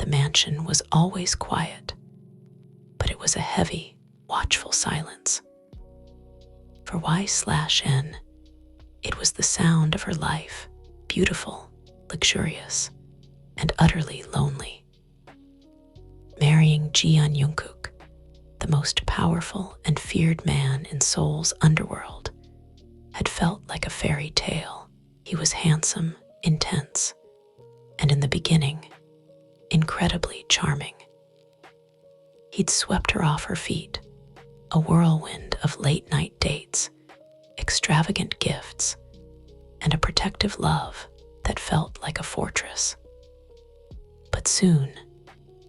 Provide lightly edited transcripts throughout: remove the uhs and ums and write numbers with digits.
mansion was always quiet, but it was a heavy, watchful silence. For Y/N, it was the sound of her life, beautiful, luxurious, and utterly lonely. Marrying Jeon Jungkook, the most powerful and feared man in Seoul's underworld, had felt like a fairy tale. He was handsome, intense, and in the beginning, incredibly charming. He'd swept her off her feet, a whirlwind of late-night dates, extravagant gifts, and a protective love that felt like a fortress. But soon,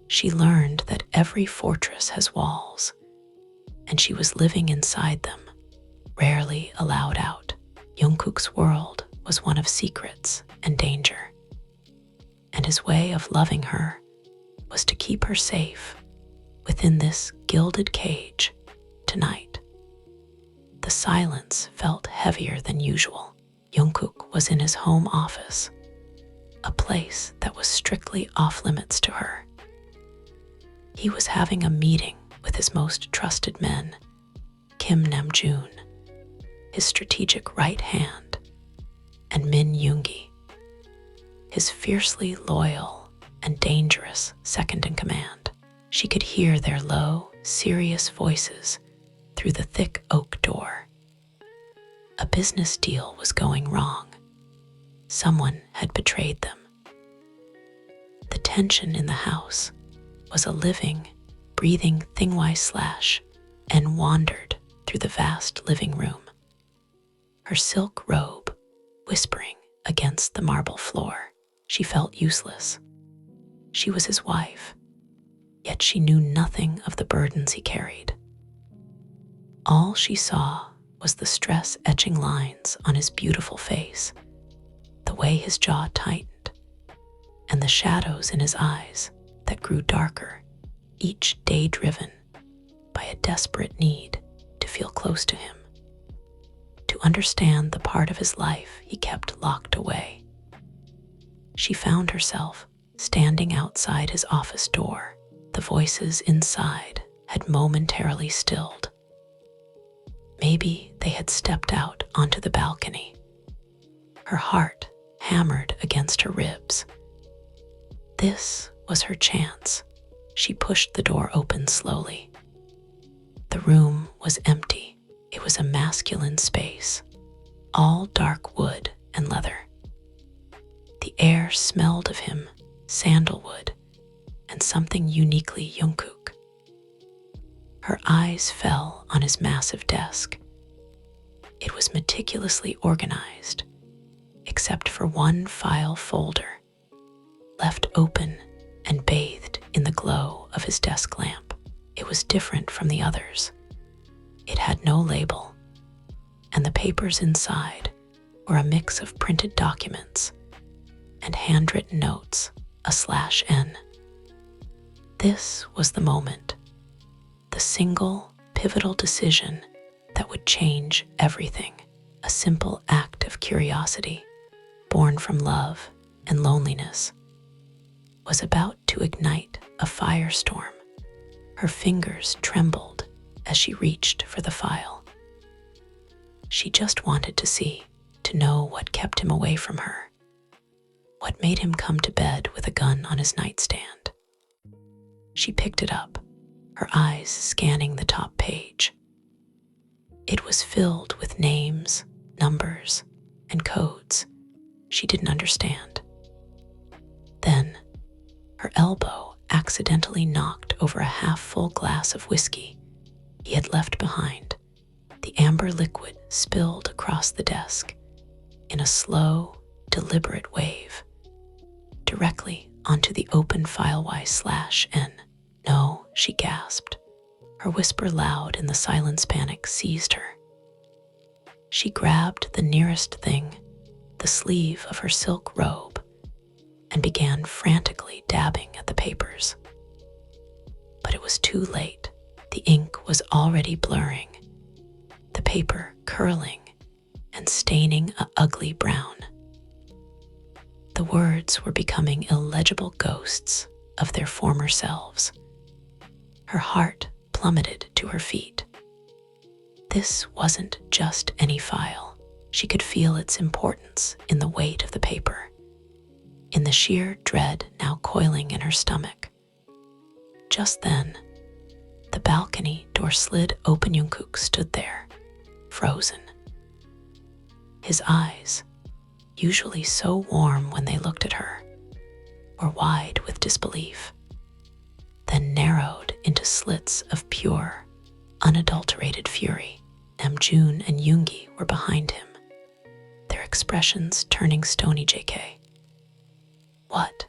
she learned that every fortress has walls, and she was living inside them, rarely allowed out. Jungkook's world was one of secrets and danger, and his way of loving her was to keep her safe within this gilded cage tonight. The silence felt heavier than usual. Jungkook was in his home office, a place that was strictly off-limits to her. He was having a meeting with his most trusted men, Kim Namjoon, his strategic right hand, and Min Yoongi, his fiercely loyal and dangerous second-in-command. She could hear their low, serious voices through the thick oak door. A business deal was going wrong. Someone had betrayed them. The tension in the house was a living, breathing thing. Y/N wandered through the vast living room, her silk robe whispering against the marble floor. She felt useless. She was his wife, yet she knew nothing of the burdens he carried. All she saw was the stress-etching lines on his beautiful face, the way his jaw tightened, and the shadows in his eyes that grew darker, each day driven by a desperate need to feel close to him, to understand the part of his life he kept locked away. She found herself standing outside his office door. The voices inside had momentarily stilled. Maybe they had stepped out onto the balcony. Her heart hammered against her ribs. This was her chance. She pushed the door open slowly. The room was empty. It was a masculine space, all dark wood and leather. The air smelled of him, sandalwood, and something uniquely Jungkook. Her eyes fell on his massive desk. It was meticulously organized, except for one file folder, left open and bathed in the glow of his desk lamp. It was different from the others. It had no label, and the papers inside were a mix of printed documents and handwritten notes, /N. This was the moment, the single pivotal decision that would change everything. A simple act of curiosity, born from love and loneliness, was about to ignite a firestorm. Her fingers trembled as she reached for the file. She just wanted to see, to know what kept him away from her, what made him come to bed with a gun on his nightstand. She picked it up, her eyes scanning the top page. It was filled with names, numbers, and codes she didn't understand. Then, her elbow accidentally knocked over a half-full glass of whiskey he had left behind. The amber liquid spilled across the desk in a slow, deliberate wave, directly onto the open file. Y/N. No, she gasped. Her whisper loud in the silence panic seized her. She grabbed the nearest thing, the sleeve of her silk robe, and began frantically dabbing at the papers. But it was too late. The ink was already blurring, the paper curling and staining an ugly brown. The words were becoming illegible ghosts of their former selves. Her heart plummeted to her feet. This wasn't just any file. She could feel its importance in the weight of the paper, in the sheer dread now coiling in her stomach. Just then, the balcony door slid open. Jungkook stood there, frozen. His eyes, usually so warm when they looked at her, were wide with disbelief, then narrowed into slits of pure, unadulterated fury. Namjoon and Yoongi were behind him, their expressions turning stony. JK. What?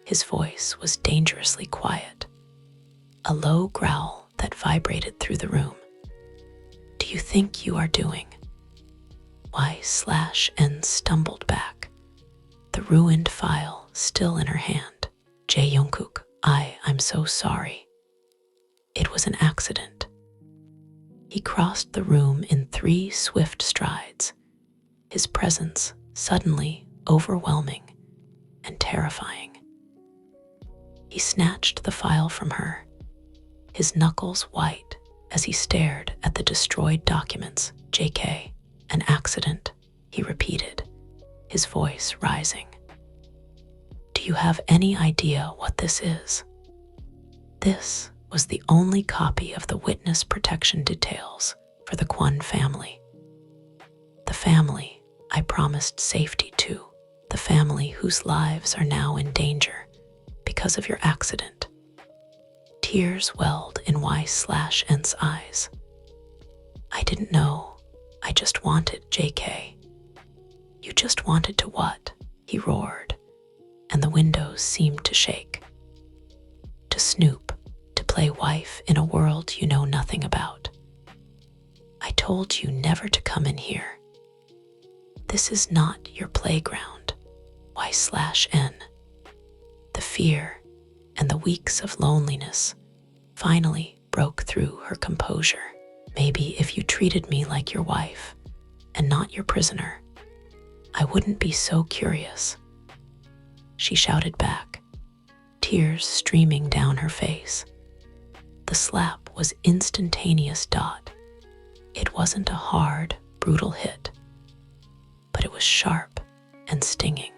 His voice was dangerously quiet, a low growl that vibrated through the room. Do you think you are doing? Y/N stumbled back, the ruined file still in her hand. Jungkook, I'm so sorry. It was an accident. He crossed the room in 3 swift strides, his presence suddenly overwhelming and terrifying. He snatched the file from her, his knuckles white as he stared at the destroyed documents. JK, an accident, he repeated, his voice rising. Do you have any idea what this is? This was the only copy of the witness protection details for the Kwon family. The family I promised safety to, the family whose lives are now in danger because of your accident. Tears welled in Y/N's eyes. I didn't know. I just wanted. JK. You just wanted to what? He roared, and the windows seemed to shake. To snoop, to play wife in a world you know nothing about. I told you never to come in here. This is not your playground. Y/N. The fear and the weeks of loneliness finally broke through her composure. Maybe if you treated me like your wife and not your prisoner, I wouldn't be so curious. She shouted back, tears streaming down her face. The slap was instantaneous. It wasn't a hard, brutal hit, but it was sharp and stinging.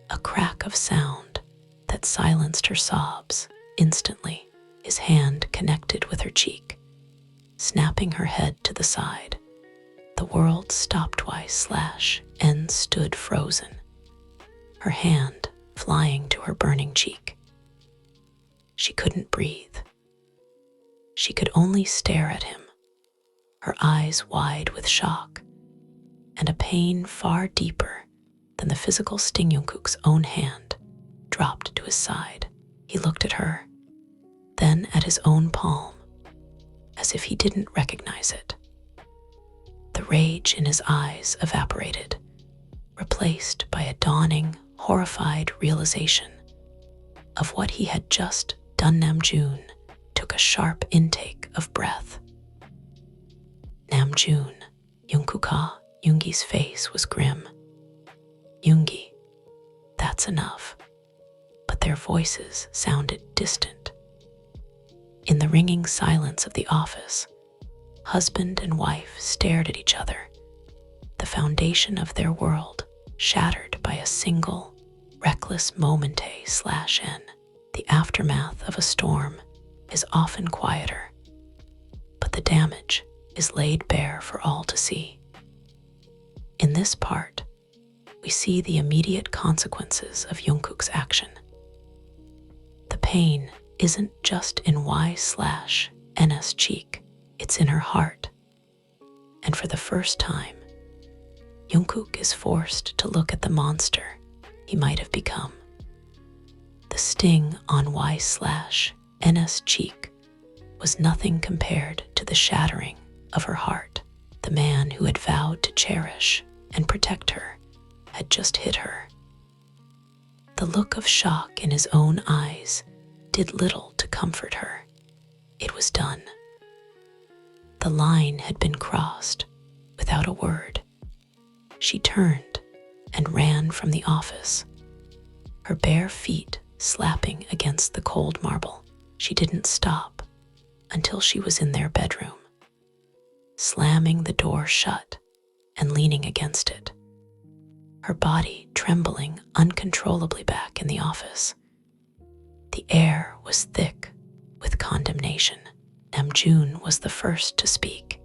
A crack of sound that silenced her sobs instantly. His hand connected with her cheek, snapping her head to the side. The world stopped. Y/N stood frozen, her hand flying to her burning cheek. She couldn't breathe. She could only stare at him, her eyes wide with shock and a pain far deeper than the physical sting. Jungkook's own hand dropped to his side. He looked at her, then at his own palm, as if he didn't recognize it. The rage in his eyes evaporated, replaced by a dawning, horrified realization of what he had just done. Namjoon took a sharp intake of breath. Namjoon, Jungkook. Yoongi's face was grim. Yoongi, that's enough. But their voices sounded distant. In the ringing silence of the office, husband and wife stared at each other, the foundation of their world shattered by a single, reckless moment. Y/N. The aftermath of a storm is often quieter, but the damage is laid bare for all to see. In this part, we see the immediate consequences of Jungkook's action. The pain isn't just in Y/N's cheek, it's in her heart. And for the first time, Jungkook is forced to look at the monster he might have become. The sting on Y/N's cheek was nothing compared to the shattering of her heart. The man who had vowed to cherish and protect her had just hit her. The look of shock in his own eyes did little to comfort her. It was done. The line had been crossed without a word. She turned and ran from the office, her bare feet slapping against the cold marble. She didn't stop until she was in their bedroom, slamming the door shut and leaning against it, her body trembling uncontrollably back in the office. The air was thick with condemnation. Namjoon was the first to speak,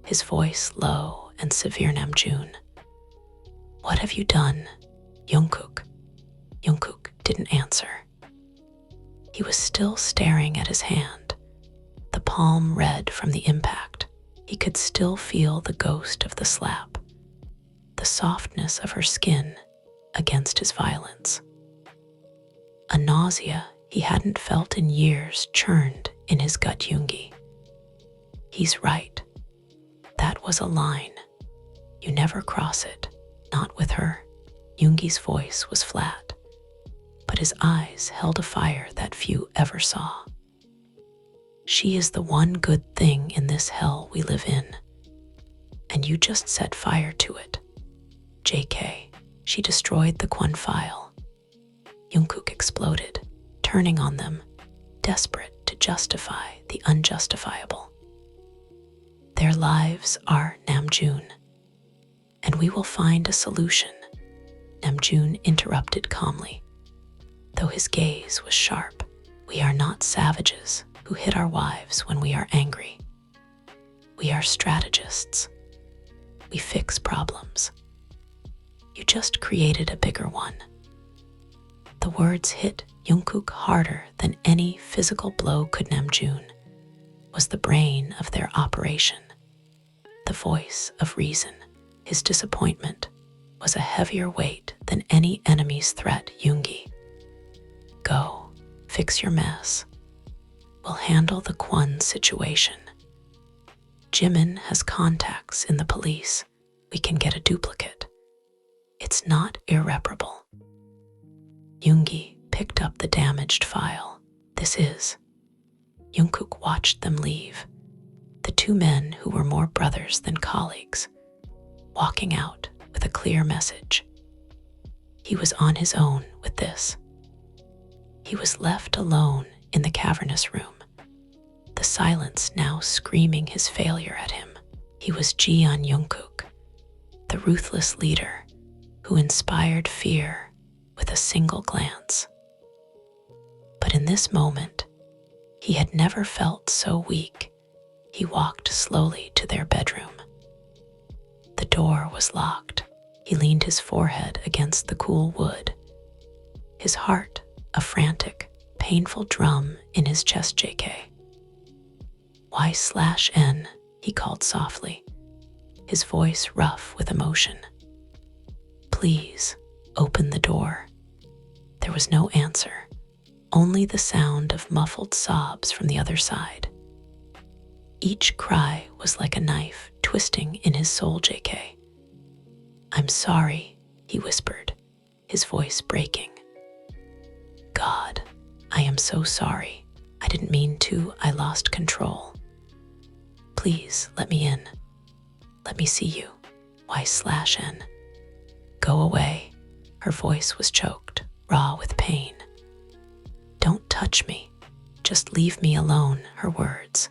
his voice low and severe. Namjoon, what have you done? Jungkook. Jungkook didn't answer. He was still staring at his hand, the palm red from the impact. He could still feel the ghost of the slap, the softness of her skin against his violence. A nausea he hadn't felt in years churned in his gut. Yoongi. He's right. That was a line. You never cross it, not with her. Yoongi's voice was flat, but his eyes held a fire that few ever saw. She is the one good thing in this hell we live in, and you just set fire to it. JK, she destroyed the Kwon file. Jungkook exploded, turning on them, desperate to justify the unjustifiable. Their lives are Namjoon, and we will find a solution, Namjoon interrupted calmly, though his gaze was sharp. We are not savages who hit our wives when we are angry. We are strategists. We fix problems. You just created a bigger one. The words hit Jungkook harder than any physical blow could. Namjoon was the brain of their operation, the voice of reason. His disappointment was a heavier weight than any enemy's threat. Yoongi, go, fix your mess. We'll handle the Kwon situation. Jimin has contacts in the police. We can get a duplicate. It's not irreparable. Yoongi picked up the damaged file. This is. Jungkook watched them leave, the two men who were more brothers than colleagues, walking out with a clear message. He was on his own with this. He was left alone in the cavernous room, the silence now screaming his failure at him. He was Jeon Jungkook, the ruthless leader who inspired fear with a single glance. But in this moment, he had never felt so weak. He walked slowly to their bedroom. The door was locked. He leaned his forehead against the cool wood, his heart a frantic, painful drum in his chest. JK. Y/N, he called softly, his voice rough with emotion. Please, open the door. There was no answer, only the sound of muffled sobs from the other side. Each cry was like a knife twisting in his soul. JK. I'm sorry, he whispered, his voice breaking. God, I am so sorry. I didn't mean to. I lost control. Please, let me in. Let me see you. Y/N. Go away. Her voice was choked, raw with pain. Don't touch me. Just leave me alone. Her words,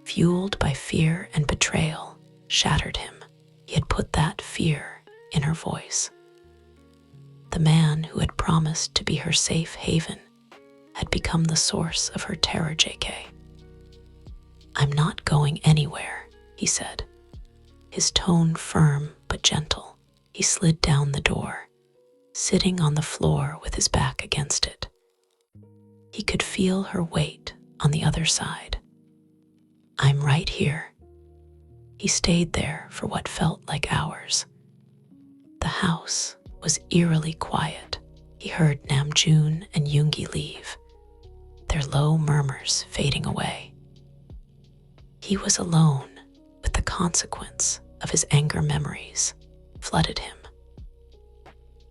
fueled by fear and betrayal, shattered him. He had put that fear in her voice. The man who had promised to be her safe haven had become the source of her terror. JK. I'm not going anywhere, he said, his tone firm but gentle. He slid down the door, sitting on the floor with his back against it. He could feel her weight on the other side. I'm right here. He stayed there for what felt like hours. The house was eerily quiet. He heard Namjoon and Yoongi leave, their low murmurs fading away. He was alone with the consequence of his anger. Memories flooded him.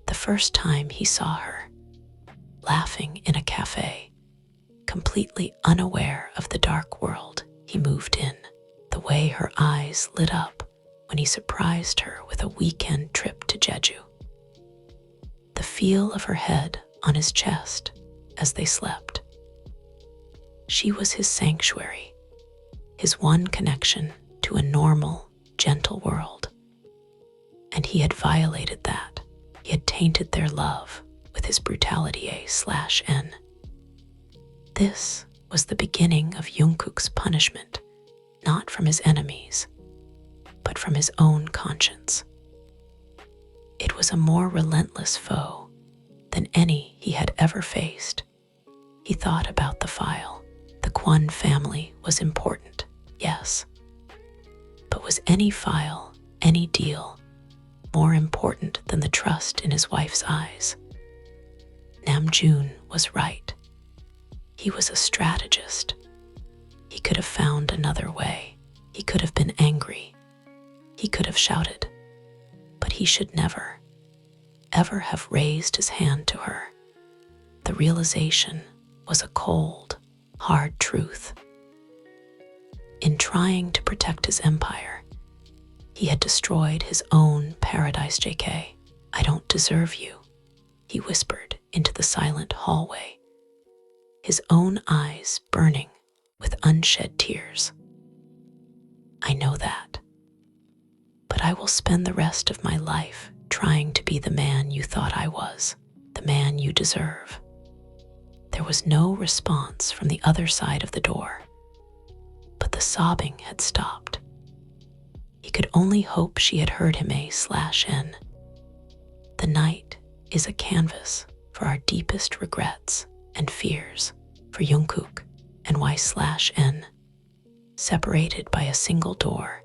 The first time he saw her, laughing in a cafe, completely unaware of the dark world he moved in, the way her eyes lit up when he surprised her with a weekend trip to Jeju. The feel of her head on his chest as they slept. She was his sanctuary, his one connection to a normal, gentle world. And he had violated that. He had tainted their love with his brutality A/N. This was the beginning of Jungkook's punishment, not from his enemies, but from his own conscience. It was a more relentless foe than any he had ever faced. He thought about the file. The Kwon family was important, yes. But was any file, any deal, more important than the trust in his wife's eyes? Namjoon was right. He was a strategist. He could have found another way. He could have been angry. He could have shouted. But he should never, ever have raised his hand to her. The realization was a cold, hard truth. In trying to protect his empire, he had destroyed his own paradise. JK, I don't deserve you, he whispered into the silent hallway, his own eyes burning with unshed tears. I know that, but I will spend the rest of my life trying to be the man you thought I was, the man you deserve. There was no response from the other side of the door, but the sobbing had stopped. He could only hope she had heard him A/N. The night is a canvas for our deepest regrets and fears, for Jungkook and Y/N, separated by a single door.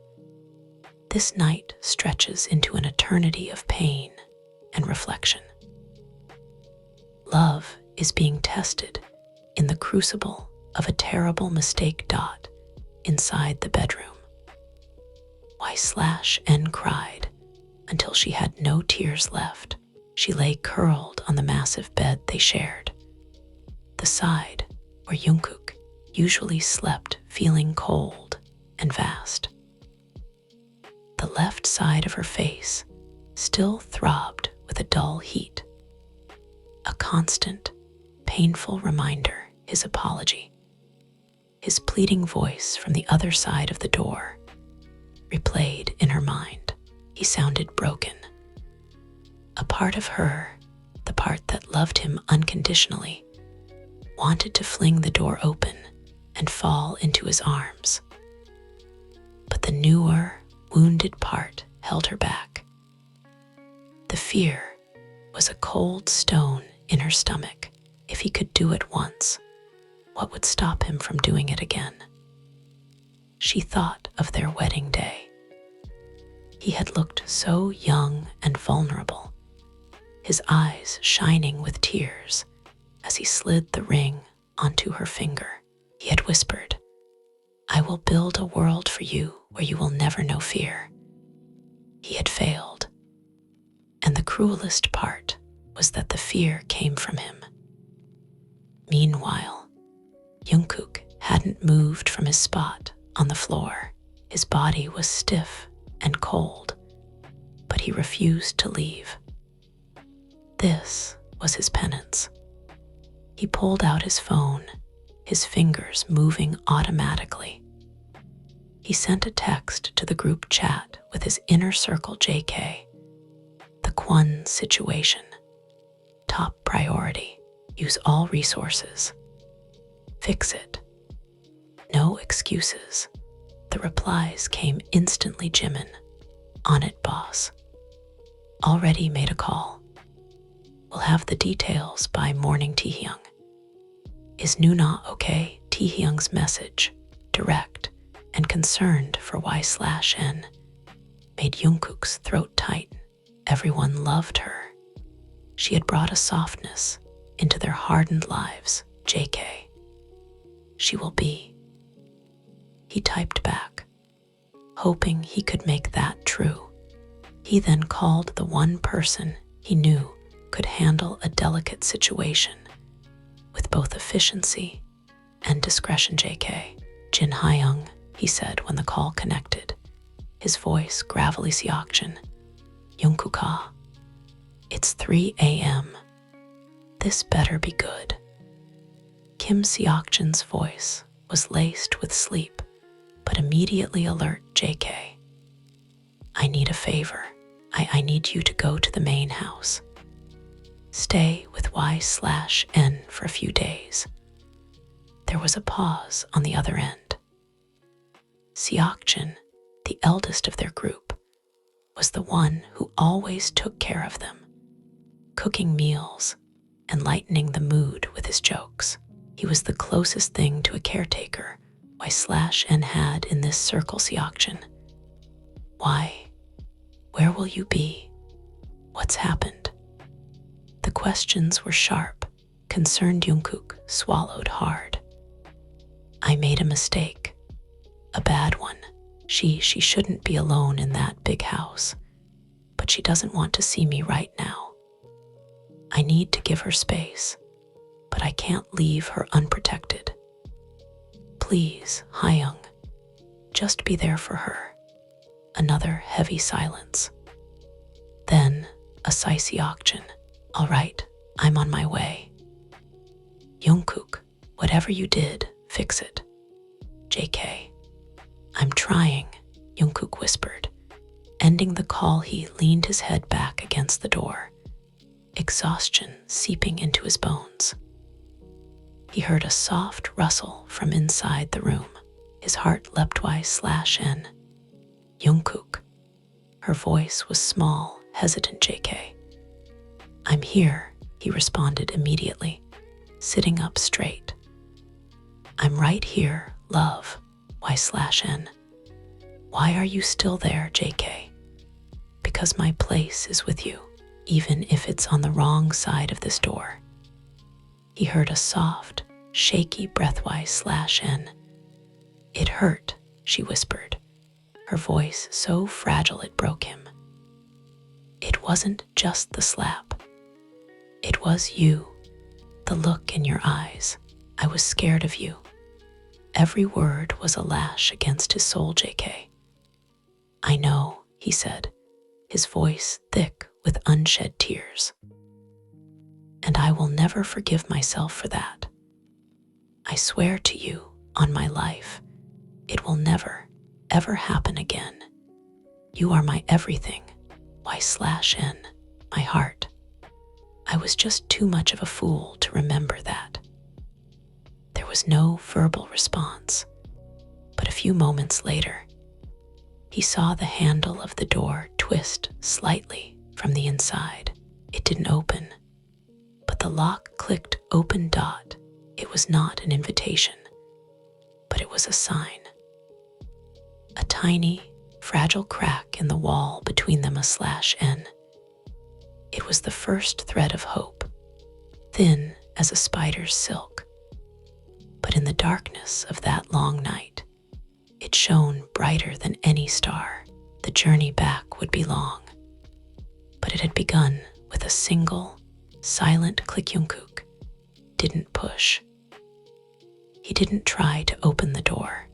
This night stretches into an eternity of pain and reflection. Love is being tested in the crucible of a terrible mistake. Inside the bedroom, Y/N cried until she had no tears left. She lay curled on the massive bed they shared, the side where Jungkook usually slept, feeling cold and vast. The left side of her face still throbbed with a dull heat, a constant, painful reminder, his apology. His pleading voice from the other side of the door replayed in her mind. He sounded broken. A part of her, the part that loved him unconditionally, wanted to fling the door open and fall into his arms. But the newer, wounded part held her back. The fear was a cold stone in her stomach. If he could do it once, what would stop him from doing it again? She thought of their wedding day. He had looked so young and vulnerable, his eyes shining with tears as he slid the ring onto her finger. He had whispered, I will build a world for you where you will never know fear. He had failed, and the cruelest part was that the fear came from him. Meanwhile, Jungkook hadn't moved from his spot on the floor. His body was stiff and cold, but he refused to leave. This was his penance. He pulled out his phone, his fingers moving automatically. He sent a text to the group chat with his inner circle. JK, the Kwon situation. Top priority. Use all resources. Fix it. No excuses. The replies came instantly. Jimin. On it, boss. Already made a call. We'll have the details by morning. Taehyung. Is Nuna okay? Taehyung's message, direct and concerned for Y/N, made Jungkook's throat tighten. Everyone loved her. She had brought a softness into their hardened lives. JK. She will be. He typed back, hoping he could make that true. He then called the one person he knew could handle a delicate situation with both efficiency and discretion. JK. Jin Hyung, he said when the call connected, his voice gravelly. Seokjin. Jungkook. It's 3 a.m. This better be good. Kim Seokjin's voice was laced with sleep, but immediately alert JK. I need a favor. I need you to go to the main house. Stay with Y/N for a few days. There was a pause on the other end. Seokjin, the eldest of their group, was the one who always took care of them, cooking meals and lightening the mood with his jokes. He was the closest thing to a caretaker Y/N had in this circle. Seokjin. Why? Where will you be? What's happened? The questions were sharp. Concerned Jungkook swallowed hard. I made a mistake. A bad one. She shouldn't be alone in that big house. But she doesn't want to see me right now. I need to give her space, but I can't leave her unprotected. Please, Hyung, just be there for her. Another heavy silence. Then a sigh. Seokjin. All right, I'm on my way. Jungkook, whatever you did, fix it. JK. I'm trying, Jungkook whispered. Ending the call, he leaned his head back against the door, exhaustion seeping into his bones. He heard a soft rustle from inside the room. His heart leapt. Y/N. Jungkook. Her voice was small, hesitant. JK. I'm here, he responded immediately, sitting up straight. I'm right here, love. Y/N. Why are you still there, JK? Because my place is with you, even if it's on the wrong side of this door. He heard a soft, shaky breath. Y/N. It hurt, she whispered, her voice so fragile it broke him. It wasn't just the slap. It was you, the look in your eyes. I was scared of you. Every word was a lash against his soul. JK. I know, he said, his voice thick with unshed tears. And I will never forgive myself for that. I swear to you, on my life, it will never, ever happen again. You are my everything. Y/N, my heart. I was just too much of a fool to remember that. There was no verbal response, but a few moments later, he saw the handle of the door twist slightly from the inside. It didn't open, but the lock clicked open. It was not an invitation, but it was a sign. A tiny, fragile crack in the wall between them. A/N. It was the first thread of hope, thin as a spider's silk. But in the darkness of that long night, it shone brighter than any star. The journey back would be long, but it had begun with a single, silent click. Jungkook didn't push. He didn't try to open the door.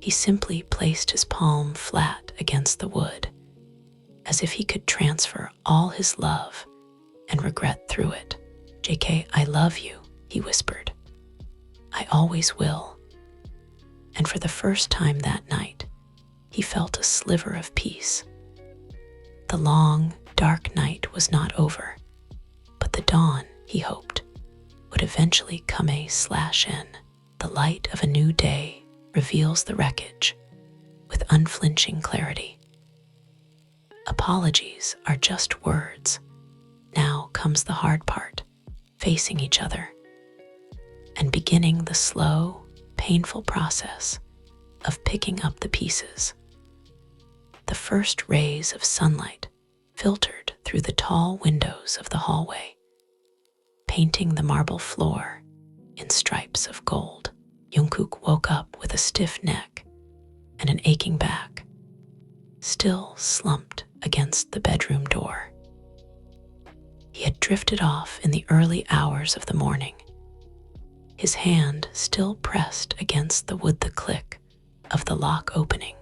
He simply placed his palm flat against the wood, as if he could transfer all his love and regret through it. JK, I love you, he whispered. I always will. And for the first time that night, he felt a sliver of peace. The long, dark night was not over, but the dawn, he hoped, would eventually come. A/N. The light of a new day reveals the wreckage with unflinching clarity. Apologies are just words. Now comes the hard part, facing each other and beginning the slow, painful process of picking up the pieces. The first rays of sunlight filtered through the tall windows of the hallway, painting the marble floor in stripes of gold. Jungkook woke up with a stiff neck and an aching back, still slumped against the bedroom door. He had drifted off in the early hours of the morning, his hand still pressed against the wood. The click of the lock opening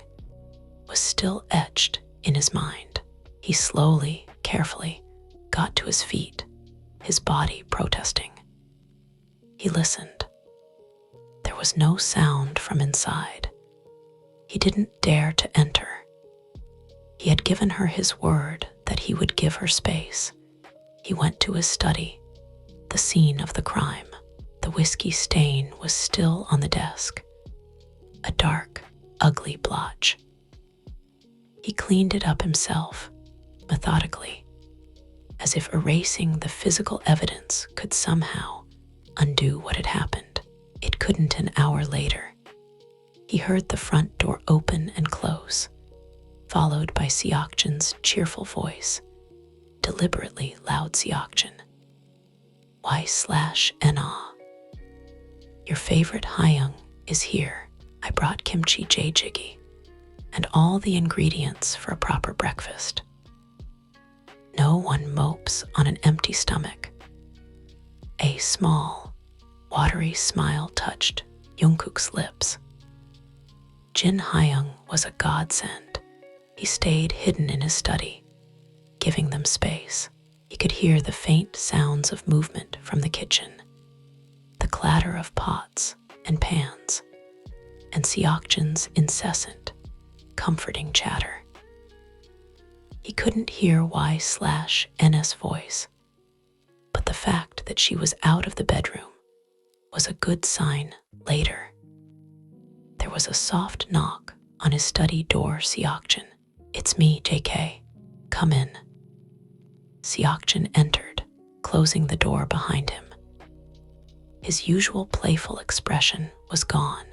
was still etched in his mind. He slowly, carefully got to his feet, his body protesting. He listened. There was no sound from inside. He didn't dare to enter. He had given her his word that he would give her space. He went to his study, the scene of the crime. The whiskey stain was still on the desk, a dark, ugly blotch. He cleaned it up himself, methodically, as if erasing the physical evidence could somehow undo what had happened. It couldn't. An hour later, he heard the front door open and close, followed by Seokjin's cheerful voice, deliberately loud. Seokjin, Y/NA. Your favorite Hyung is here. I brought kimchi jjigae and all the ingredients for a proper breakfast. No one mopes on an empty stomach. A small, watery smile touched Jungkook's lips. Jin Hyung was a godsend. He stayed hidden in his study, giving them space. He could hear the faint sounds of movement from the kitchen, the clatter of pots and pans, and Seokjin's incessant, comforting chatter. He couldn't hear Y/NS voice, but the fact that she was out of the bedroom was a good sign later. There was a soft knock on his study door. Seokjin, it's me, JK. Come in. Seokjin entered, closing the door behind him. His usual playful expression was gone,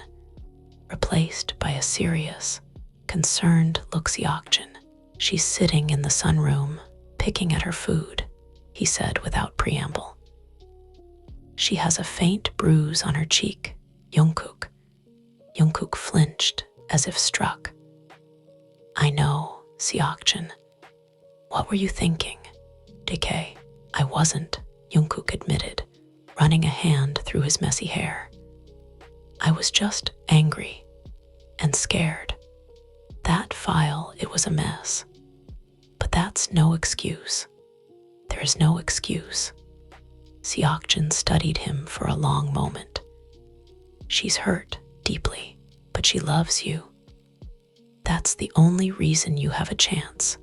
replaced by a serious, concerned look. Seokjin, she's sitting in the sunroom, picking at her food, he said without preamble. She has a faint bruise on her cheek. Jungkook. Jungkook flinched as if struck. I know, Seokjin. What were you thinking? JK, I wasn't, Jungkook admitted, running a hand through his messy hair. I was just angry and scared. That file, it was a mess. But that's no excuse. There is no excuse. Seokjin studied him for a long moment. She's hurt deeply, but she loves you. That's the only reason you have a chance.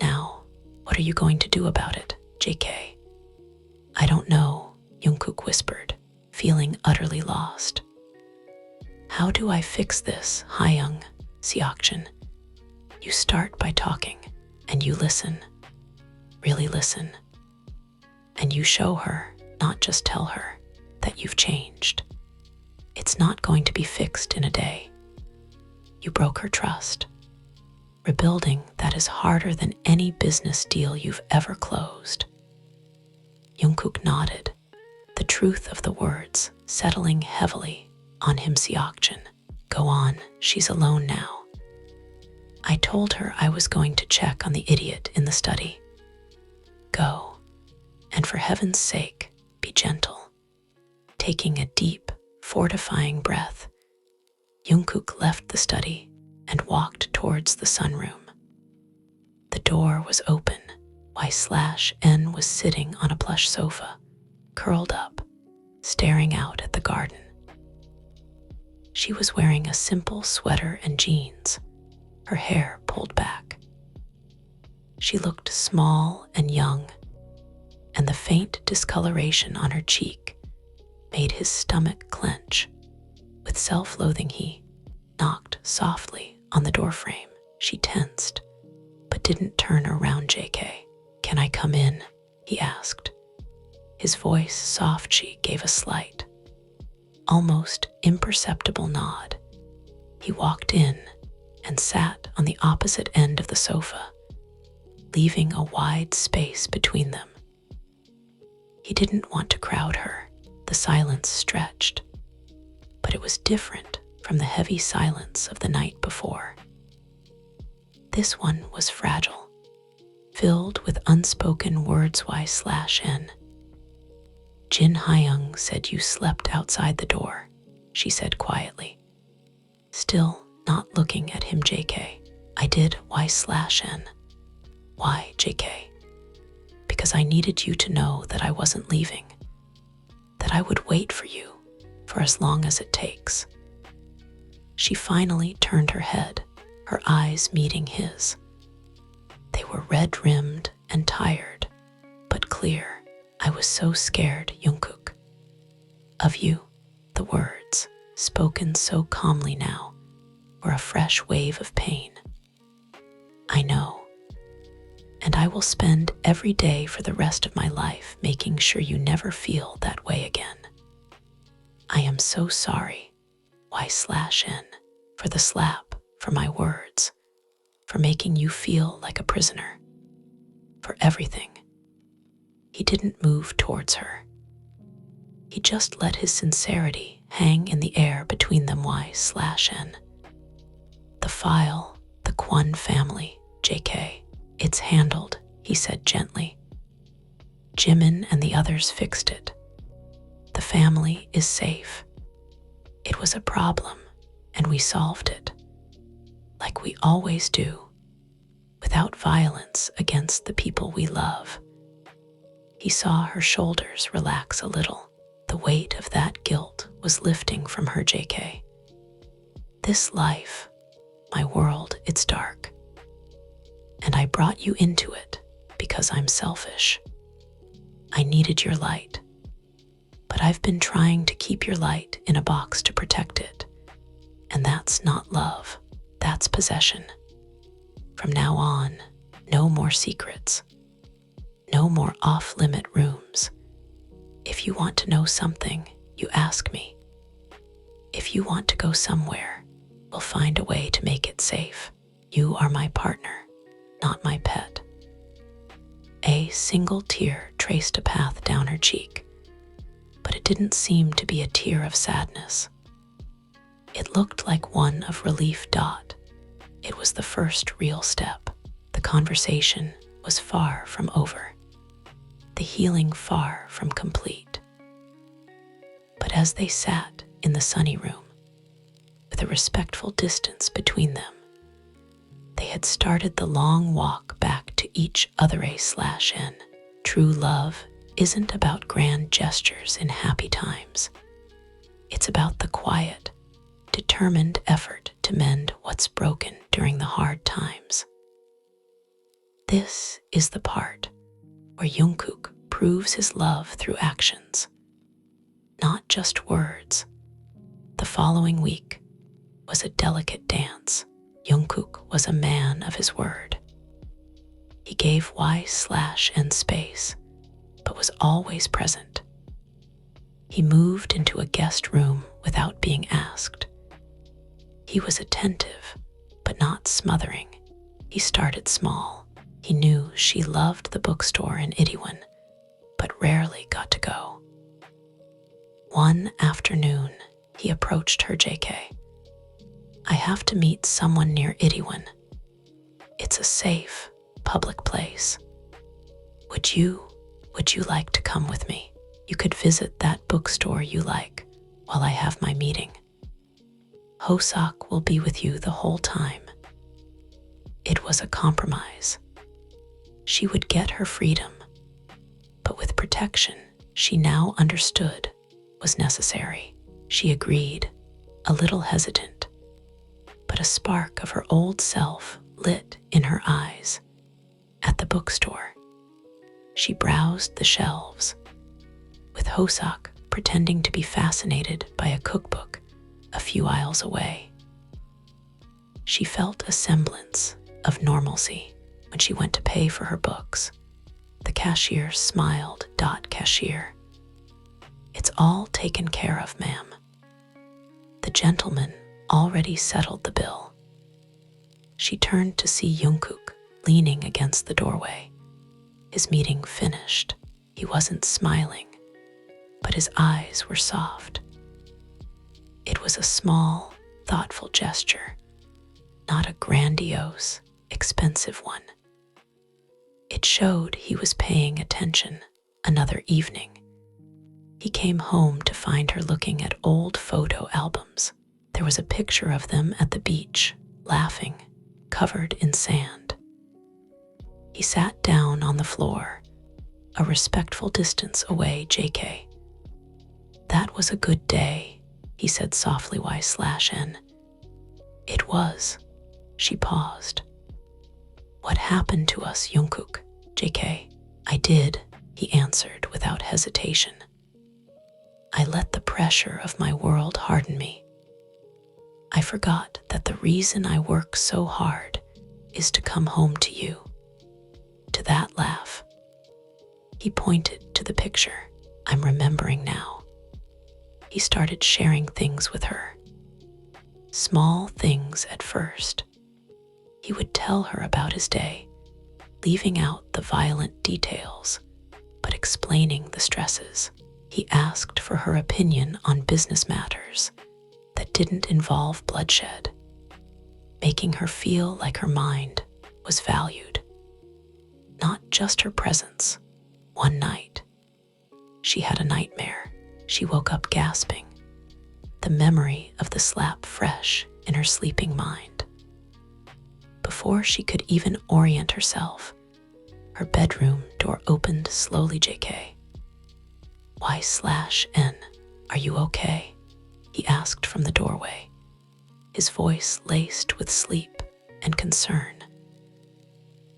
Now, what are you going to do about it, JK? I don't know, Jungkook whispered, feeling utterly lost. How do I fix this, Hyung? Seokjin. You start by talking, and you listen. Really listen. And you show her, not just tell her, that you've changed. It's not going to be fixed in a day. You broke her trust. Rebuilding that is harder than any business deal you've ever closed. Jungkook nodded, the truth of the words settling heavily on him. Seokjin, go on, she's alone now. I told her I was going to check on the idiot in the study. Go, and for heaven's sake, be gentle. Taking a deep, fortifying breath, Jungkook left the study and walked towards the sunroom. The door was open. Y/N was sitting on a plush sofa, curled up, staring out at the garden. She was wearing a simple sweater and jeans, her hair pulled back. She looked small and young, and the faint discoloration on her cheek made his stomach clench. With self-loathing, he knocked softly on the doorframe. She tensed, but didn't turn around. JK, can I come in? He asked. His voice soft. She gave a slight, almost imperceptible nod. He walked in and sat on the opposite end of the sofa, leaving a wide space between them. He didn't want to crowd her. The silence stretched, but it was different from the heavy silence of the night before. This one was fragile, filled with unspoken words. Y/N. Jin Hyung said you slept outside the door, she said quietly, still not looking at him. JK, I did. Y/N. Why, JK? Because I needed you to know that I wasn't leaving, that I would wait for you for as long as it takes. She finally turned her head, her eyes meeting his. They were red-rimmed and tired, but clear. I was so scared, Jungkook. Of you, the words, spoken so calmly now, were a fresh wave of pain. I know, and I will spend every day for the rest of my life making sure you never feel that way again. I am so sorry. Y/N, for the slap, for my words, for making you feel like a prisoner, for everything. He didn't move towards her. He just let his sincerity hang in the air between them. Y/N. The file, the Kwon family, JK. It's handled, he said gently. Jimin and the others fixed it. The family is safe. It was a problem, and we solved it. Like we always do, without violence against the people we love. He saw her shoulders relax a little. The weight of that guilt was lifting from her. JK. This life, my world, it's dark. And I brought you into it because I'm selfish. I needed your light. But I've been trying to keep your light in a box to protect it. And that's not love, that's possession. From now on, no more secrets. No more off-limit rooms. If you want to know something, you ask me. If you want to go somewhere, we'll find a way to make it safe. You are my partner, not my pet. A single tear traced a path down her cheek, but it didn't seem to be a tear of sadness. It looked like one of relief. It was the first real step. The conversation was far from over. The healing far from complete. But as they sat in the sunny room, with a respectful distance between them, they had started the long walk back to each other. A/N. True love isn't about grand gestures in happy times. It's about the quiet, determined effort to mend what's broken during the hard times. This is the part where Jungkook proves his love through actions, not just words. The following week was a delicate dance. Jungkook was a man of his word. He gave Y/N space, but was always present. He moved into a guest room without being asked. He was attentive, but not smothering. He started small. He knew she loved the bookstore in Itaewon, but rarely got to go. One afternoon, he approached her. JK. I have to meet someone near Itaewon. It's a safe, public place. Would you like to come with me? You could visit that bookstore you like while I have my meeting. Hoseok will be with you the whole time. It was a compromise. She would get her freedom, but with protection she now understood was necessary. She agreed, a little hesitant, but a spark of her old self lit in her eyes. At the bookstore, she browsed the shelves, with Hoseok pretending to be fascinated by a cookbook a few aisles away. She felt a semblance of normalcy when she went to pay for her books. The cashier smiled. Cashier. It's all taken care of, ma'am. The gentleman already settled the bill. She turned to see Jungkook leaning against the doorway. His meeting finished. He wasn't smiling, but his eyes were soft. It was a small, thoughtful gesture, not a grandiose, expensive one. It showed he was paying attention. Another evening, he came home to find her looking at old photo albums. There was a picture of them at the beach, laughing, covered in sand. He sat down on the floor, a respectful distance away. JK. That was a good day, he said softly Y/N. It was. She paused. What happened to us, Jungkook? JK. I did, he answered without hesitation. I let the pressure of my world harden me. I forgot that the reason I work so hard is to come home to you. To that laugh. He pointed to the picture. I'm remembering now. He started sharing things with her. Small things at first. He would tell her about his day, leaving out the violent details, but explaining the stresses. He asked for her opinion on business matters that didn't involve bloodshed, making her feel like her mind was valued, not just her presence. One night, she had a nightmare. She woke up gasping, the memory of the slap fresh in her sleeping mind. Before she could even orient herself, her bedroom door opened slowly. JK. Y/N, are you okay? He asked from the doorway, his voice laced with sleep and concern.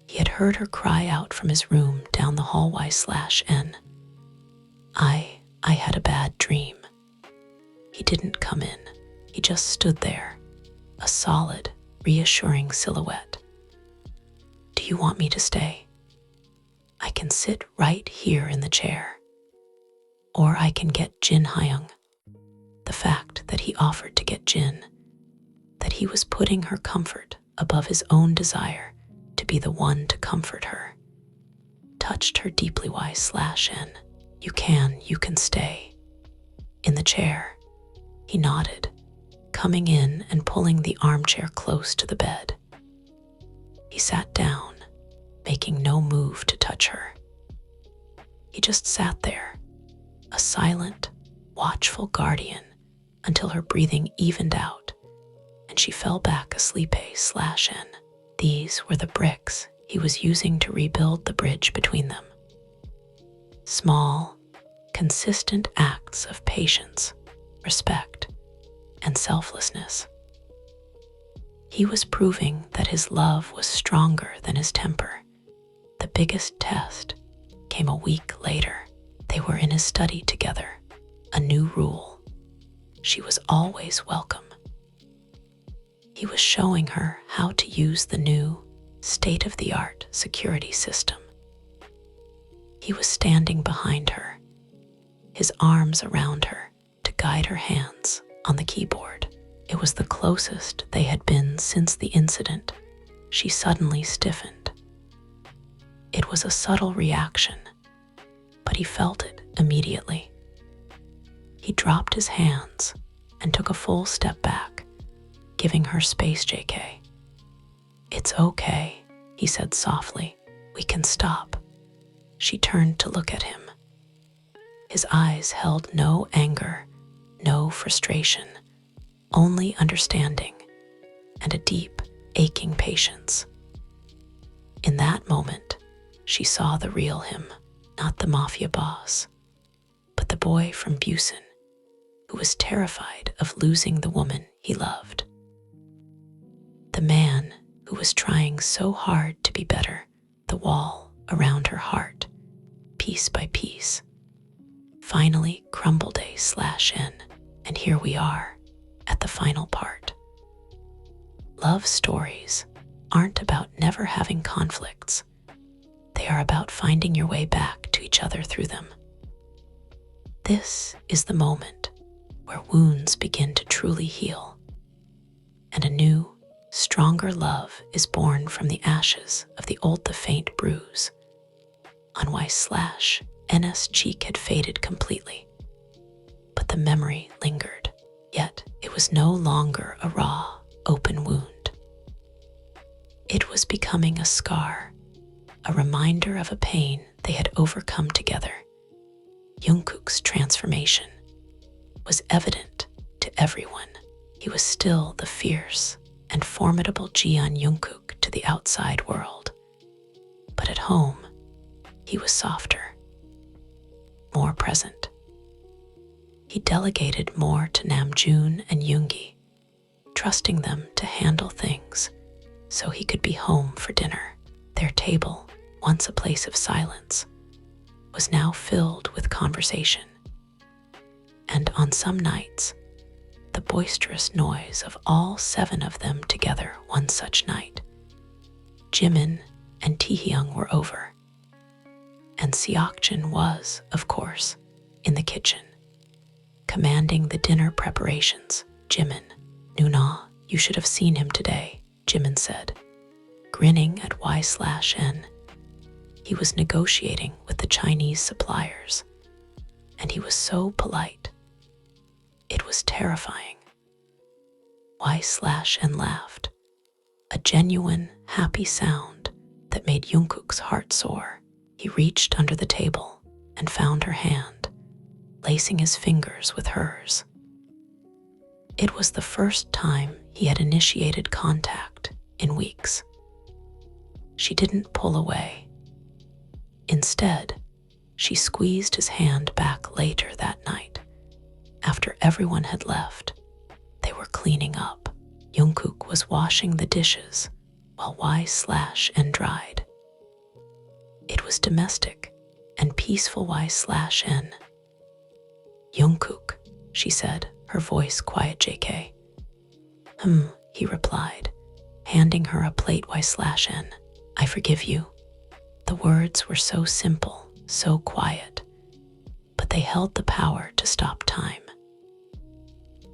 He had heard her cry out from his room down the hall. Y/N. I had a bad dream. He didn't come in. He just stood there, a solid, reassuring silhouette. Do you want me to stay? I can sit right here in the chair. Or I can get Jin Hyung. The fact that he offered to get Jin, that he was putting her comfort above his own desire to be the one to comfort her, touched her deeply. Y/N. You can stay. In the chair, he nodded, coming in and pulling the armchair close to the bed. He sat down, making no move to touch her. He just sat there, a silent, watchful guardian, until her breathing evened out and she fell back asleep. A/N. These were the bricks he was using to rebuild the bridge between them. Small, consistent acts of patience, respect, and selflessness. He was proving that his love was stronger than his temper. The biggest test came a week later. They were in his study together. A new rule. She was always welcome. He was showing her how to use the new, state-of-the-art security system. He was standing behind her, his arms around her to guide her hands on the keyboard. It was the closest they had been since the incident. She suddenly stiffened. It was a subtle reaction, but he felt it immediately. He dropped his hands and took a full step back, giving her space. JK. It's okay, he said softly. We can stop. She turned to look at him. His eyes held no anger, no frustration, only understanding and a deep, aching patience. In that moment, she saw the real him, not the mafia boss, but the boy from Busan, who was terrified of losing the woman he loved. The man who was trying so hard to be better, the wall around her heart, piece by piece, finally crumbled. A/N. And here we are, at the final part. Love stories aren't about never having conflicts. They are about finding your way back to each other through them. This is the moment where wounds begin to truly heal, and a new, stronger love is born from the ashes of the old. The faint bruise on Y/N's cheek had faded completely, but the memory lingered. Yet it was no longer a raw, open wound. It was becoming a scar, a reminder of a pain they had overcome together. Jungkook's transformation was evident to everyone. He was still the fierce and formidable Jeon Jungkook to the outside world. But at home, he was softer, more present. He He delegated more to Namjoon and Yoongi, trusting them to handle things so he could be home for dinner. Their table, once a place of silence, was now filled with conversation. And on some nights, the boisterous noise of all 7 of them together one such night. Jimin and Taehyung were over, and Seokjin was, of course, in the kitchen, commanding the dinner preparations. Jimin, Nuna, you should have seen him today, Jimin said, grinning at Y/N. He was negotiating with the Chinese suppliers, and he was so polite. It was terrifying. Y/N laughed, a genuine, happy sound that made Jungkook's heart soar. He reached under the table and found her hand, lacing his fingers with hers. It was the first time he had initiated contact in weeks. She didn't pull away. Instead, she squeezed his hand back later that night. After everyone had left, they were cleaning up. Jungkook was washing the dishes while Y/N dried. It was domestic and peaceful. Y/N. Jungkook, she said, her voice quiet. JK. He replied, handing her a plate. Y/N. I forgive you. The words were so simple, so quiet, but they held the power to stop time.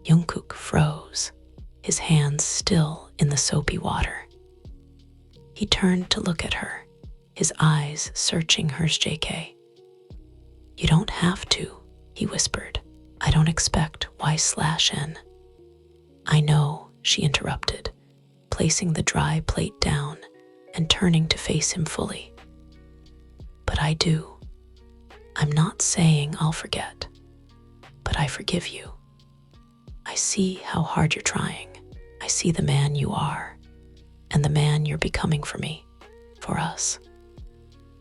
Jungkook froze, his hands still in the soapy water. He turned to look at her, his eyes searching hers. JK. You don't have to, he whispered. I don't expect. Y/N. I know, she interrupted, placing the dry plate down and turning to face him fully. But I do. I'm not saying I'll forget, but I forgive you. I see how hard you're trying. I see the man you are and the man you're becoming for me, for us.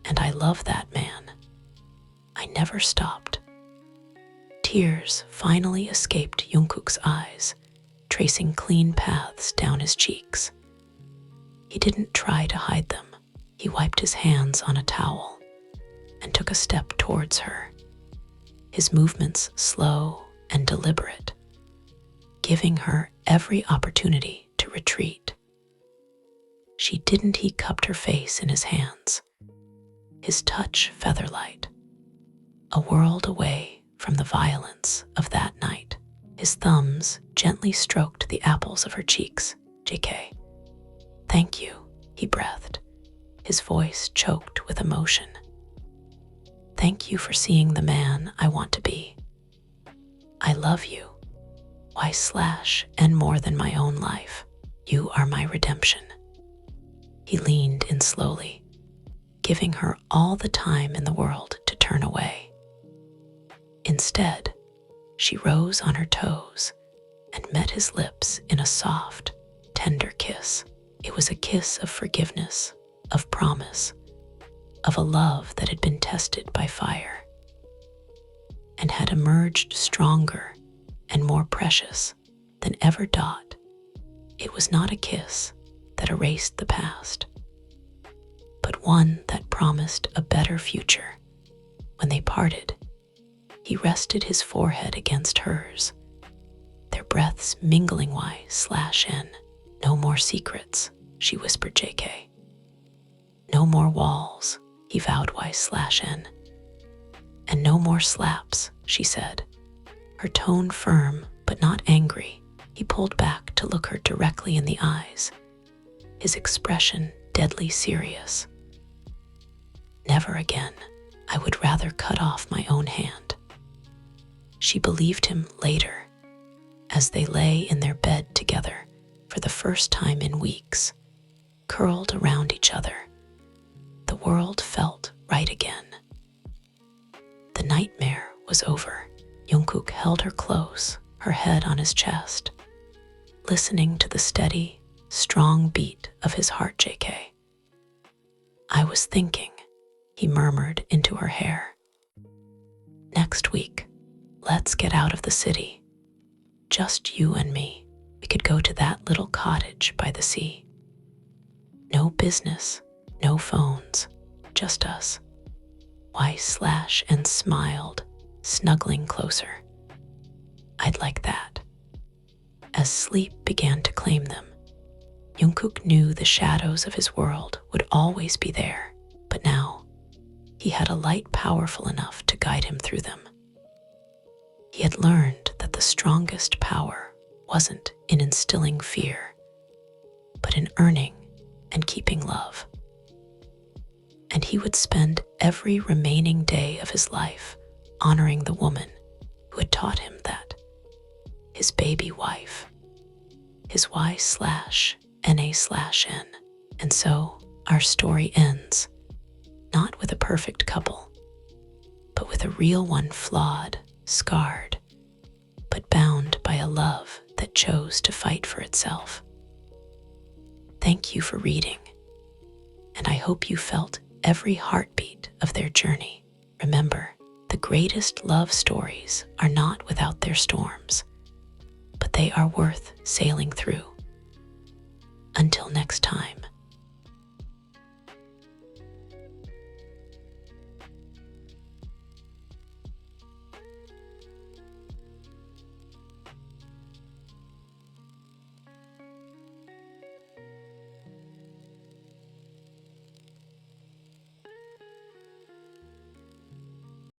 And I love that man. I never stopped. Tears finally escaped Jungkook's eyes, tracing clean paths down his cheeks. He didn't try to hide them. He wiped his hands on a towel and took a step towards her, his movements slow and deliberate, giving her every opportunity to retreat. She didn't. He cupped her face in his hands, his touch feather-light, a world away from the violence of that night. His thumbs gently stroked the apples of her cheeks. JK. Thank you, he breathed, his voice choked with emotion. Thank you for seeing the man I want to be. I love you. Y/N more than my own life. You are my redemption. He leaned in slowly, giving her all the time in the world to turn away. Instead, she rose on her toes and met his lips in a soft, tender kiss. It was a kiss of forgiveness, of promise, of a love that had been tested by fire and had emerged stronger and more precious than ever. It was not a kiss that erased the past, but one that promised a better future. When they parted, he rested his forehead against hers, their breaths mingling. Y/N. No more secrets, she whispered. JK. No more walls, he vowed. Y/N. And no more slaps, she said, her tone firm but not angry. He pulled back to look her directly in the eyes, his expression deadly serious. Never again. I would rather cut off my own hand. She believed him later, as they lay in their bed together for the first time in weeks, curled around each other. The world felt right again. The nightmare was over. Jungkook held her close, her head on his chest, listening to the steady, strong beat of his heart. JK. I was thinking, he murmured into her hair. Next week, let's Let's get out of the city. Just you and me. We could go to that little cottage by the sea. No business, no phones, just us. Y/and smiled, snuggling closer. I'd like that. As sleep began to claim them, Jungkook knew the shadows of his world would always be there, but now he had a light powerful enough to guide him through them. He had learned that the strongest power wasn't in instilling fear, but in earning and keeping love. And he would spend every remaining day of his life honoring the woman who had taught him that. His baby wife, his Y/NA/N. And so our story ends, not with a perfect couple, but with a real one, flawed, scarred, but bound by a love that chose to fight for itself. Thank you for reading, and I hope you felt every heartbeat of their journey. Remember, the greatest love stories are not without their storms, but they are worth sailing through. Until next time.